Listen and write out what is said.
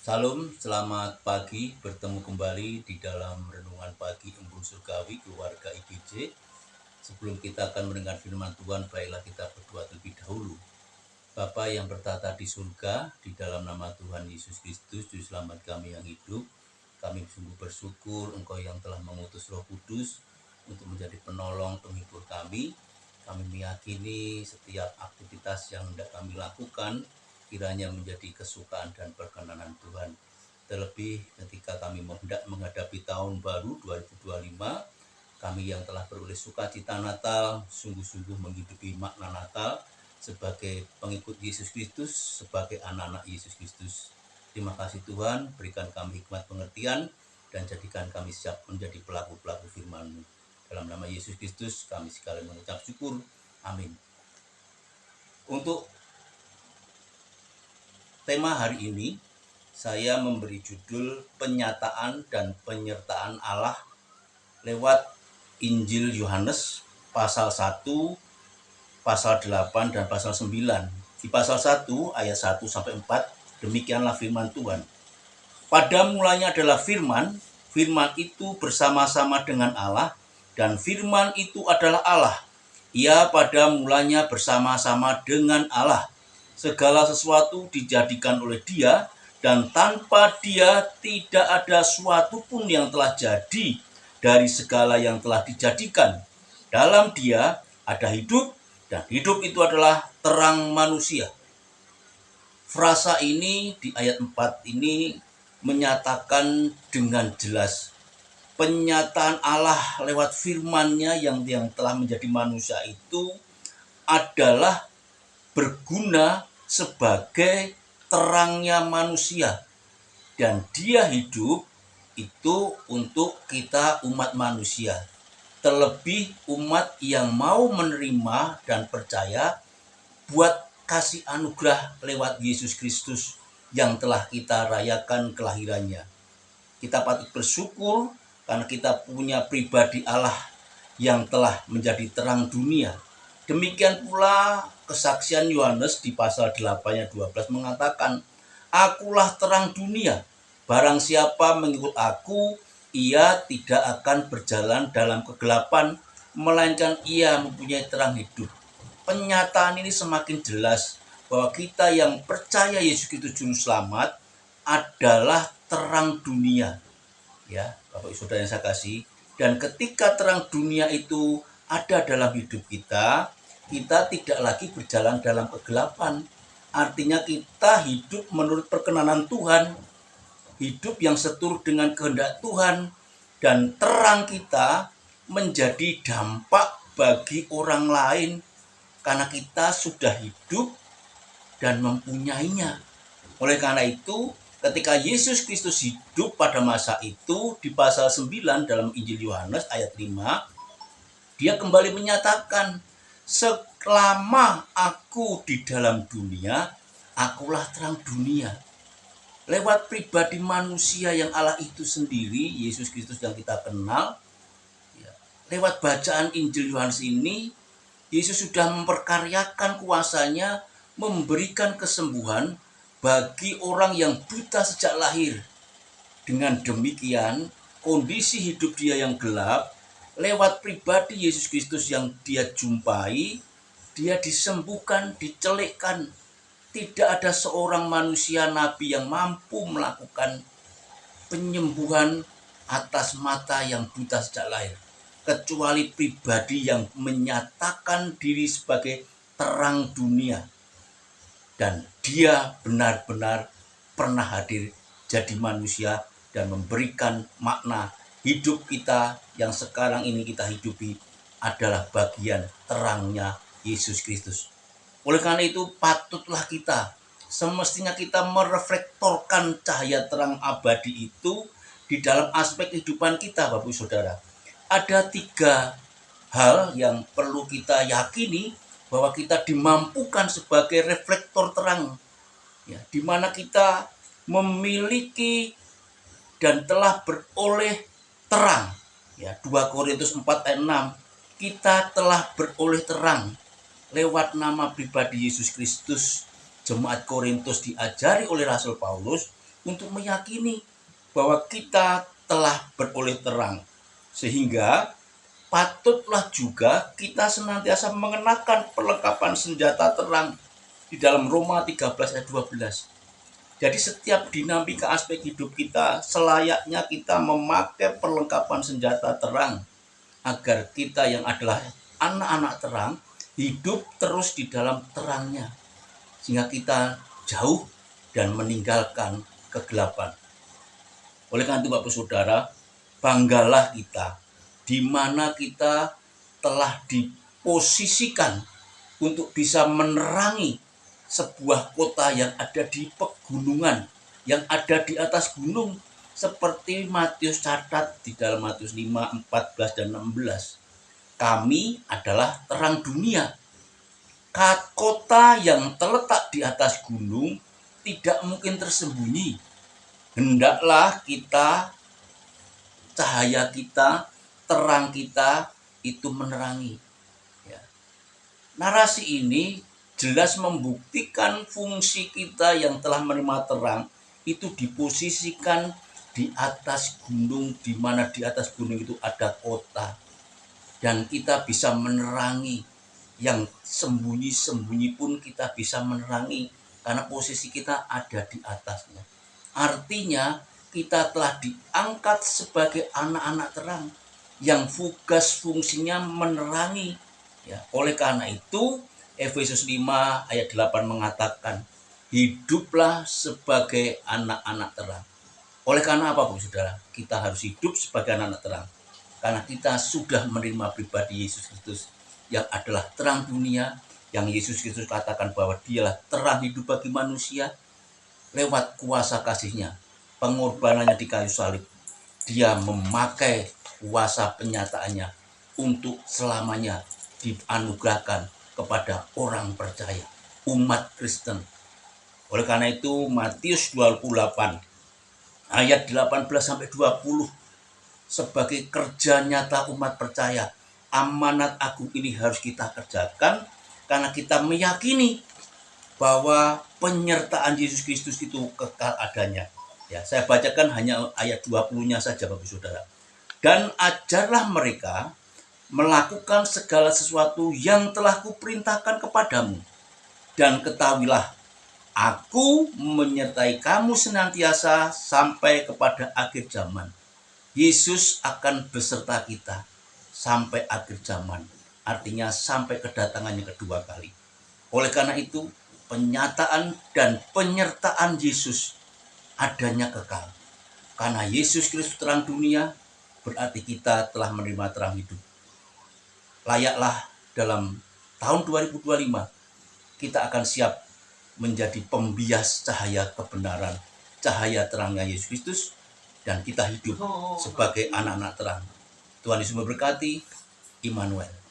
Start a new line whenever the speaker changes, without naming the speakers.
Salam, selamat pagi, bertemu kembali di dalam Renungan Pagi Embun Surgawi Keluarga IGJ. Sebelum kita akan mendengar firman Tuhan, baiklah kita berdoa terlebih dahulu. Bapa yang bertata di surga, di dalam nama Tuhan Yesus Kristus, Juru Selamat kami yang hidup, kami sungguh bersyukur Engkau yang telah mengutus Roh Kudus untuk menjadi penolong penghibur kami. Kami meyakini setiap aktivitas yang hendak kami lakukan kiranya menjadi kesukaan dan perkenanan Tuhan. Terlebih ketika kami hendak menghadapi tahun baru 2025, kami yang telah beroleh sukacita Natal, sungguh-sungguh menghidupi makna Natal sebagai pengikut Yesus Kristus, sebagai anak-anak Yesus Kristus. Terima kasih Tuhan, berikan kami hikmat pengertian dan jadikan kami siap menjadi pelaku-pelaku firman-Mu. Dalam nama Yesus Kristus kami sekali mengucap syukur. Amin. Untuk tema hari ini, saya memberi judul penyataan dan penyertaan Allah lewat Injil Yohanes pasal 1, pasal 8 dan pasal 9. Di pasal 1 ayat 1 sampai 4, demikianlah firman Tuhan. Pada mulanya adalah firman, firman itu bersama-sama dengan Allah, dan firman itu adalah Allah. Ia pada mulanya bersama-sama dengan Allah. Segala sesuatu dijadikan oleh Dia, dan tanpa Dia tidak ada suatu pun yang telah jadi dari segala yang telah dijadikan. Dalam Dia ada hidup, dan hidup itu adalah terang manusia. Frasa ini di ayat 4 ini menyatakan dengan jelas penyataan Allah lewat firman-Nya yang telah menjadi manusia itu adalah berguna sebagai terangnya manusia, dan Dia hidup itu untuk kita umat manusia, terlebih umat yang mau menerima dan percaya buat kasih anugerah lewat Yesus Kristus yang telah kita rayakan kelahirannya. Kita patut bersyukur karena kita punya pribadi Allah yang telah menjadi terang dunia. Demikian pula kesaksian Yohanes di pasal 8 ayat 12 mengatakan, "Akulah terang dunia, barang siapa mengikut aku, ia tidak akan berjalan dalam kegelapan, melainkan ia mempunyai terang hidup." Penyataan ini semakin jelas bahwa kita yang percaya Yesus Kristus Juru Selamat adalah terang dunia. Ya, Bapak Ibu Saudara yang saya kasih, dan ketika terang dunia itu ada dalam hidup kita, kita tidak lagi berjalan dalam kegelapan. Artinya kita hidup menurut perkenanan Tuhan, hidup yang seturut dengan kehendak Tuhan, dan terang kita menjadi dampak bagi orang lain karena kita sudah hidup dan mempunyainya. Oleh karena itu, ketika Yesus Kristus hidup pada masa itu, di pasal 9 dalam Injil Yohanes ayat 5, Dia kembali menyatakan, "Selama aku di dalam dunia, akulah terang dunia." Lewat pribadi manusia yang Allah itu sendiri, Yesus Kristus yang kita kenal, lewat bacaan Injil Yohanes ini, Yesus sudah memperkaryakan kuasanya, memberikan kesembuhan bagi orang yang buta sejak lahir. Dengan demikian, kondisi hidup dia yang gelap, lewat pribadi Yesus Kristus yang dia jumpai, dia disembuhkan, dicelikkan. Tidak ada seorang manusia nabi yang mampu melakukan penyembuhan atas mata yang buta sejak lahir, kecuali pribadi yang menyatakan diri sebagai terang dunia. Dan dia benar-benar pernah hadir jadi manusia dan memberikan makna hidup kita yang sekarang ini kita hidupi adalah bagian terangnya Yesus Kristus. Oleh karena itu patutlah kita, semestinya kita mereflektorkan cahaya terang abadi itu di dalam aspek kehidupan kita, Bapak Ibu Saudara. Ada 3 hal yang perlu kita yakini bahwa kita dimampukan sebagai reflektor terang, ya, di mana kita memiliki dan telah beroleh terang. Ya, 2 Korintus 4 ayat 6, kita telah beroleh terang lewat nama pribadi Yesus Kristus jemaat Korintus diajari oleh Rasul Paulus untuk meyakini bahwa kita telah beroleh terang. Sehingga patutlah juga kita senantiasa mengenakan perlengkapan senjata terang di dalam Roma 13 ayat 12. Jadi setiap dinamika aspek hidup kita selayaknya kita memakai perlengkapan senjata terang agar kita yang adalah anak-anak terang hidup terus di dalam terangnya, sehingga kita jauh dan meninggalkan kegelapan. Oleh karena itu Bapak Saudara, banggalah kita di mana kita telah diposisikan untuk bisa menerangi sebuah kota yang ada di pegunungan, yang ada di atas gunung, seperti Matius catat di dalam Matius 5, 14 dan 16. Kami adalah terang dunia. Kota yang terletak di atas gunung tidak mungkin tersembunyi. Hendaklah kita, cahaya kita, terang kita itu menerangi. Ya. Narasi ini jelas membuktikan fungsi kita yang telah menerima terang itu diposisikan di atas gunung, di mana di atas gunung itu ada kota. Dan kita bisa menerangi, yang sembunyi-sembunyi pun kita bisa menerangi karena posisi kita ada di atasnya. Artinya kita telah diangkat sebagai anak-anak terang yang tugas fungsinya menerangi. Ya, oleh karena itu Efesus 5 ayat 8 mengatakan, hiduplah sebagai anak-anak terang. Oleh karena apa, Bu Saudara? Kita harus hidup sebagai anak-anak terang. Karena kita sudah menerima pribadi Yesus Kristus yang adalah terang dunia, yang Yesus Kristus katakan bahwa dialah terang hidup bagi manusia. Lewat kuasa kasih-Nya, pengorbanannya di kayu salib, Dia memakai kuasa penyataannya untuk selamanya dianugerahkan kepada orang percaya, umat Kristen. Oleh karena itu Matius 28 ayat 18 sampai 20 sebagai kerja nyata umat percaya, amanat agung ini harus kita kerjakan karena kita meyakini bahwa penyertaan Yesus Kristus itu kekal adanya. Ya, saya bacakan hanya ayat 20-nya saja Bapak Saudara. Dan ajarlah mereka melakukan segala sesuatu yang telah kuperintahkan kepadamu. Dan ketahuilah, aku menyertai kamu senantiasa sampai kepada akhir zaman. Yesus akan beserta kita sampai akhir zaman. Artinya sampai kedatangannya kedua kali. Oleh karena itu, penyataan dan penyertaan Yesus adanya kekal. Karena Yesus Kristus terang dunia, berarti kita telah menerima terang hidup. Layaklah dalam tahun 2025 kita akan siap menjadi pembias cahaya kebenaran, cahaya terangnya Yesus Kristus, dan kita hidup sebagai anak-anak terang. Tuhan Yesus memberkati. Immanuel.